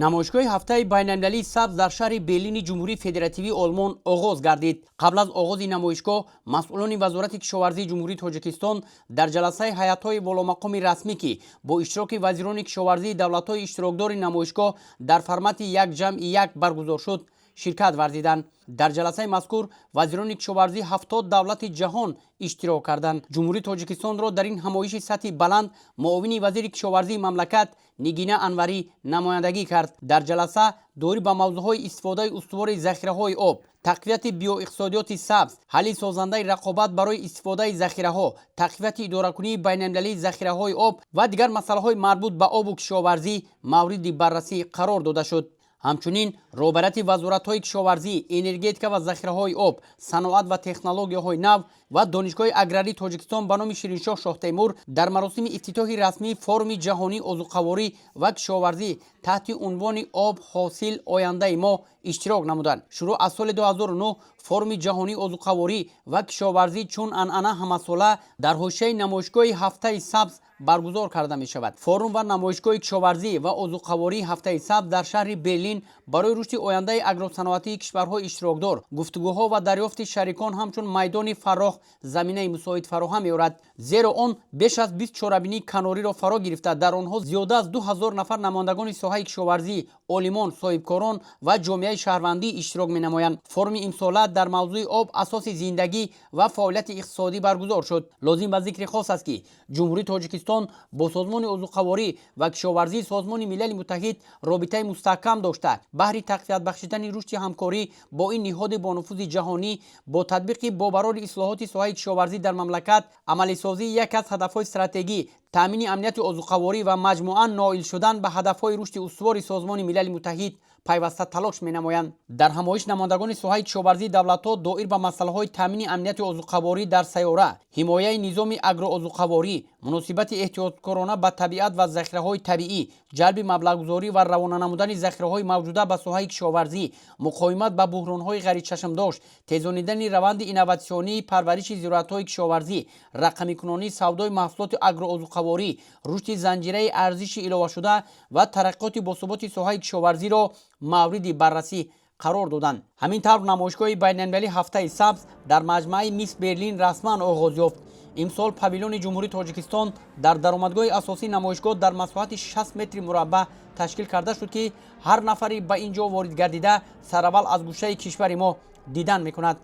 намоишгоҳи ҳафтаи байналмилалии сабз дар шаҳри Берлини Ҷумҳурии Федеративии Олмон оғоз гардид. Қабл аз оғози намоишгоҳ, масъулони Вазорати Кишоварзии Ҷумҳурии Тоҷикистон дар ҷаласаи ҳайатҳои воломақоми расмӣ ки бо иштироки вазирони кишоварзии давлатҳои иштирокдори намоишгоҳ дар формати як ҷамъи як баргузор шуд, ширкат варзиданд. дар ҷаласаи мазкур вазирони кишоварзӣ 70 давлати ҷаҳон иштирок карданд. ҷумҳурии Тоҷикистонро дар ин ҳамоиши сатҳи баланд муовини вазири кишоварзии мамлакат Нигина Анварӣ намояндагӣ кард. дар ҷаласа дори ба мавзӯъҳои истифодаи устувори захираҳои об, тақвияти биоиқтисодиёти сабз, ҳалли созандаи рақобат барои истифодаи захираҳо, тақвияти идоракунии байналмилалии захираҳои об ва дигар масъалаҳои марбут ба обу кишоварзӣ мавриди баррасӣ қарор дода шуд. ҳамчунин роҳбарияти вазоратҳои кишоварзӣ, энергетика ва захираҳои об, саноат ва технологияҳои нав ва донишгоҳи аграрии Тоҷикистон ба номи Шириншоҳ Шоҳтеймур дар маросими ифтитоҳи расмии форуми ҷаҳонии озуқаворӣ ва кишоварзӣ таҳти унвони об ҳосил ояндаи мо иштирок намуданд. шуруъ аз соли 2009 форуми ҷаҳонии озуқаворӣ ва кишоварзӣ чун анъана ҳамасола дар ҳошияи намоишгоҳи ҳафтаи сабз баргузор карда мешавад. форум ва намоишгоҳи кишоварзӣ ва озуқавории ҳафтаи сабз дар шаҳри Берлин барои рушди ояндаи агросаноатии кишварҳои иштирокдор, гуфтугӯҳо ва дарёфти шарикон ҳамчун майдони фарроғ заминаи мусоид фароҳам меорад, зеро он беш аз 20 чорабинии канориро фаро гирифта дар онҳо зиёда аз 2000 нафар намояндагони соҳаи кишоварзӣ, олимон, соҳибкорон ва ҷомеаи шаҳрвандӣ иштирок менамоянд. форуми имсола дар мавзӯи об асоси зиндагӣ ва фаъолияти иқтисодӣ баргузор шуд. лозим ба зикри хос аст ки ҷумҳурии Тоҷикистон бо созмони озуқаворӣ ва кишоварзии Созмони Милали Муттаҳид робитаи мустаҳкам дошта, баҳри тақвият бахшидани рушди ҳамкорӣ бо ин ниҳоди бонуфузи ҷаҳонӣ бо татбиқи бобарони ислоҳоти соҳаи кишоварзӣ дар мамлакат, амалисозии яке аз ҳадафҳои стратегӣ, таъмини амнияти озуқаворӣ ва маҷмӯан ноил шудан ба ҳадафҳои рушди устувори Созмони Милали Муттаҳид пайваста талош менамоянд. дар ҳамоиш намояндагони соҳаи кишоварзии давлатҳо доир ба масъалаҳои таъмини амнияти озуқаворӣ дар сайёра, ҳимояи низоми агроозуқаворӣ, муносибати эҳтиёткорона ба табиат ва захираҳои табиӣ, ҷалби маблағгузорӣ ва равона намудани захираҳои мавҷуда ба соҳаи кишоварзӣ, муқоимат ба буҳронҳои ғайричашмдош, тезонидани раванди инноватсионии парвариши зироатҳои кишоварзӣ, рақамикунонии савдои маҳсулоти агроозуқаворӣ, рушди занҷираи арзиши иловашуда ва тараққиёти босуботи соҳаи кишоварзиро мавриди баррасӣ қарор доданд. ҳамин тавр намоишгоҳи байналмилалии ҳафтаи сабз дар маҷмаи Мисс Берлин расман оғоз ёфт. имсол павилёни ҷумҳурии Тоҷикистон дар даромадгоҳи асосии намоишгоҳ дар масоҳати 60 метри мураббаъ ташкил карда шуд ки ҳар нафари ба ин ҷо ворид гардида сараввал аз гӯшаи кишвари мо дидан мекунад.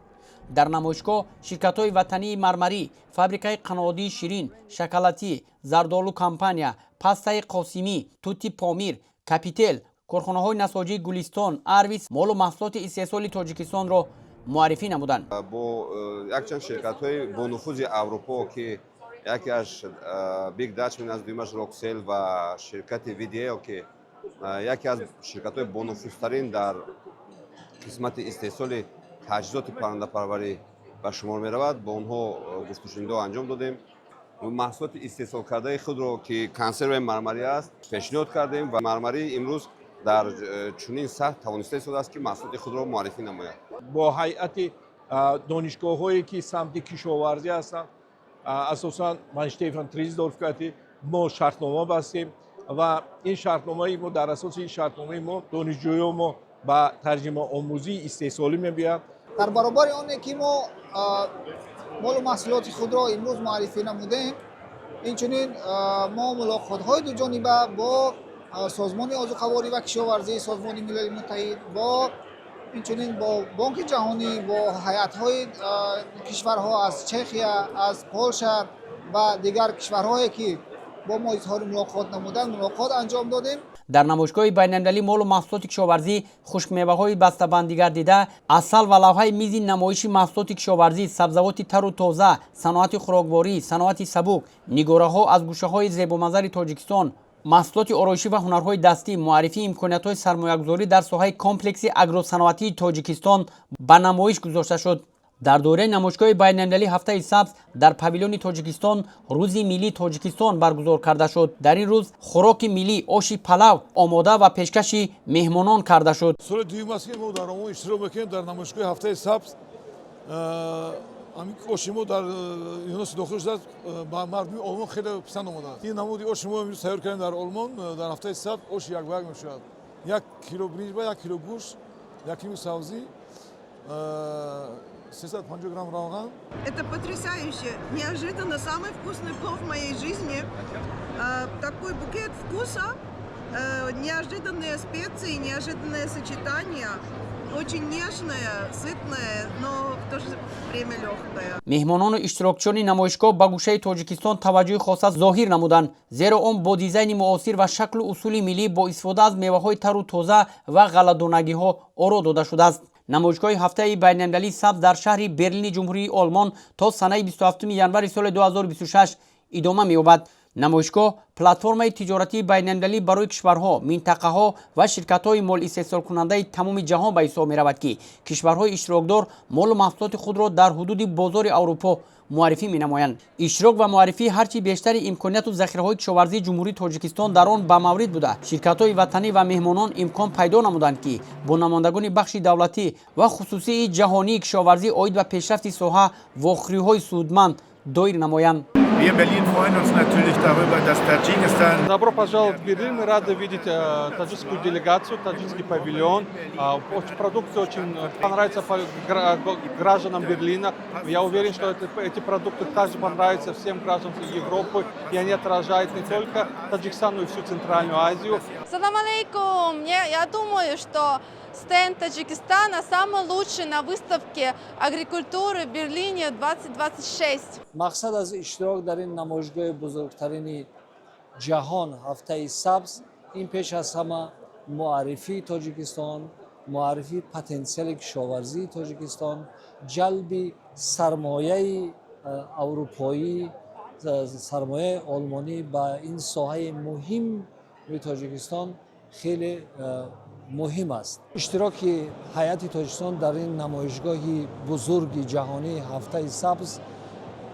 дар намоишгоҳ ширкатҳои ватании мармарӣ, фабрикаи қаноодии ширин, шоколадӣ, зардолу компания, пастаи қосимӣ, тути помир, капител, корхонаҳои насоҷии Гулистон, Арвис молу маҳсулоти истеҳсоли Тоҷикистонро муаррифӣ намуданд. бо якчанд ширкатҳои бонуфузи Аврупо ки якеаш Big Dutchman аст, дуюмаш Roxel ва ширкати Video ки яке аз ширкатҳои бонуфузтарин дар қисмати истеҳсоли таҷҳизоти паррандапарварӣ ба шумор меравад, бо онҳо гуфтушунидиҳо анҷом додем. маҳсулоти истеҳсолкардаи худро ки консерваи мармарӣ аст пешниҳод кардем ва мармарӣ имрӯз дар чунин сатҳ тавониста истодааст ки маҳсулоти худро муаррифӣ намояд. бо ҳайати донишгоҳҳое ки самти кишоварзӣ ҳастанд, асосан Манштефан Трисдорф кати мо шартнома бастем ва ин шартномаи мо дар асоси ин шартномаи мо донишҷӯён мо ба тарҷимаомӯзии истеҳсолӣ мебиянд. дар баробари оне ки мо молу маҳсулоти худро имрӯз муаррифӣ намудем, инчунин мо мулоқотҳои дуҷониба бо созмони озуқаворӣ ва кишоварзии Созмони Милали Муттаҳид, бо инчунин бо Бонки ҷаҳонӣ, бо ҳайатҳои кишварҳо аз Чехия, аз Полша ва дигар кишварҳое ки бо мо изҳори мулоқот намуданд, мулоқот анҷом додем. дар намоишгоҳи байналмилалии молу маҳсулоти кишоварзӣ хушкмеваҳои бастабандӣ гардида, асал ва лавҳаи мизи намоиши маҳсулоти кишоварзӣ, сабзавоти тару тоза, саноати хӯрокворӣ, саноати сабук, нигораҳо аз гӯшаҳои зебоманзари Тоҷикистон, маҳсулоти ороишӣ ва ҳунарҳои дастӣ, муаррифии имкониятҳои сармоягузорӣ дар соҳаи комплекси агросаноатии Тоҷикистон ба намоиш гузошта шуд. дар доираи намоишгоҳи байналмилалии ҳафтаи сабз дар павилёни Тоҷикистон рӯзи миллии Тоҷикистон баргузор карда шуд. дар ин рӯз хӯроки миллӣ оши палав омода ва пешкаши меҳмонон карда шуд. соли дуюм аст ки мо дар он иштирок мекунем дар намоишгоҳи ҳафтаи сабз. ҳамин оши мо дар юноси дохил шуда ба мардуми олмон хеле писанд омадааст. ин намуди оши мо имрӯз сайёр кардем дар олмон дар ҳафтаи сабз оши якба як мешавад. 1 кило бринҷ ба 1 кило гӯшт, 1 кило сабзӣ, 350 грамм равған. Это потрясающе, неожиданно самый вкусный плов в моей жизни. Такой букет вкуса, неожиданные специи, неожиданное сочетание. Очень нежное, сытное, но в то же время легкое. меҳмонону иштирокчиёни намоишгоҳ ба гӯшаи тоҷикистон таваҷҷӯҳи хоса зоҳир намуданд, зеро он бо дизайни муосир ва шаклу усули миллӣ бо истифода аз меваҳои тару тоза ва ғалладонагиҳо оро дода шудааст. намоишгоҳи ҳафтаи байналмилалии сабз дар шаҳри Берлини ҷумҳурии Олмон то санаи 27 январи соли 2026 идома меёбад. намоишгоҳ платформаи тиҷоратии байналмилалӣ барои кишварҳо, минтақаҳо ва ширкатҳои молистеҳсолкунандаи тамоми ҷаҳон ба ҳисоб меравад, ки кишварҳои иштирокдор молу маҳсулоти худро дар ҳудуди бозори Аврупо муаррифӣ менамоянд. иштирок ва муаррифӣ ҳарчи бештари имконияту захираҳои кишоварзии ҷумҳурии Тоҷикистон дар он ба маврид буда, ширкатҳои ватанӣ ва меҳмонон имкон пайдо намуданд, ки бо намояндагони бахши давлатӣ ва хусусии ҷаҳонии кишоварзӣ оид ба пешрафти соҳа вохӯриҳои судманд доир намоянд. Wir in Berlin freuen uns natürlich darüber, dass Tadschikistan. Добро пожаловать в Берлин. Мы рады видеть таджикскую делегацию, таджикский павильон. Продукты очень понравятся гражданам Берлина. Я уверен, что эти продукты также понравятся всем гражданам Европы. И они отражают не только Таджикистан, но и всю Центральную Азию. Салам алейкум. Я думаю, что стенд Таджикистана самый лучший на выставке агрикультуры в Берлине 2026. мақсад аз иштирок дар ин намоишгоҳи бузургтарини ҷаҳон ҳафтаи сабз ин пеш аз ҳама муаррифии Тоҷикистон, муаррифии потенсиали кишоварзии Тоҷикистон, ҷалби сармояи аврупоӣ, сармояи олмонӣ ба ин соҳаи муҳими Тоҷикистон хеле муҳим аст. иштироки ҳайати Тоҷикистон дар ин намоишгоҳи бузурги ҷаҳонии ҳафтаи сабз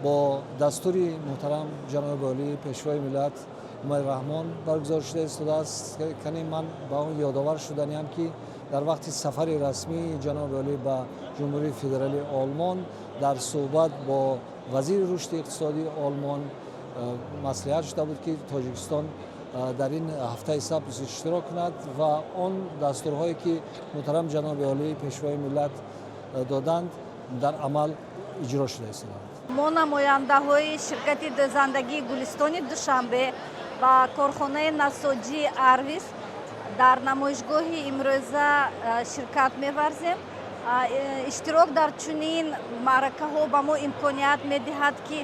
бо дастури муҳтарам ҷаноби олии пешвои миллат Умари Раҳмон баргузор шуда истодааст. Кани ман ба он ёдовар шуданиам, ки дар вақти сафари расмии ҷаноби олӣ ба ҷумҳурии федералии Олмон дар суҳбат бо вазири рушди иқтисодии Олмон маслиҳат шуда буд, ки Тоҷикистон дар ин ҳафтаи сабз иштирок кунад ва он дастурҳое ки муҳтарам ҷаноби олии пешвои миллат доданд дар амал иҷро шуда истоданд. мо намояндаҳои ширкати дӯзандагии Гулистони Душанбе ва корхонаи насоҷии Арвис дар намоишгоҳи имрӯза ширкат меварзем. иштирок дар чунин маъракаҳо ба мо имконият медиҳад, ки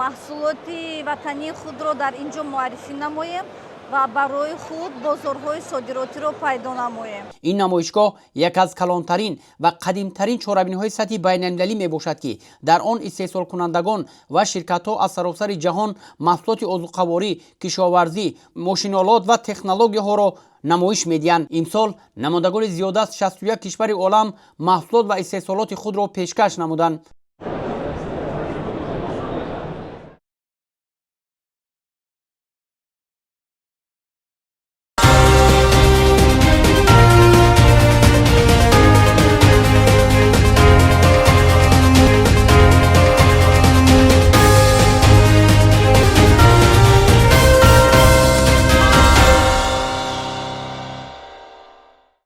маҳсулоти ватании худро дар ин ҷо муаррифӣ намоем ва барои худ бозорҳои содиротиро пайдо намоем. ин намоишгоҳ як аз калонтарин ва қадимтарин чорабиниҳои сатҳи байналмилалӣ мебошад, ки дар он истеҳсолкунандагон ва ширкатҳо аз саросари ҷаҳон маҳсулоти озуқаворӣ, кишоварзӣ, мошиноолот ва технологияҳоро намоиш медиҳанд. имсол намояндагони зиёда аз 61 кишвари олам маҳсулот ва истеҳсолоти худро пешкаш намуданд.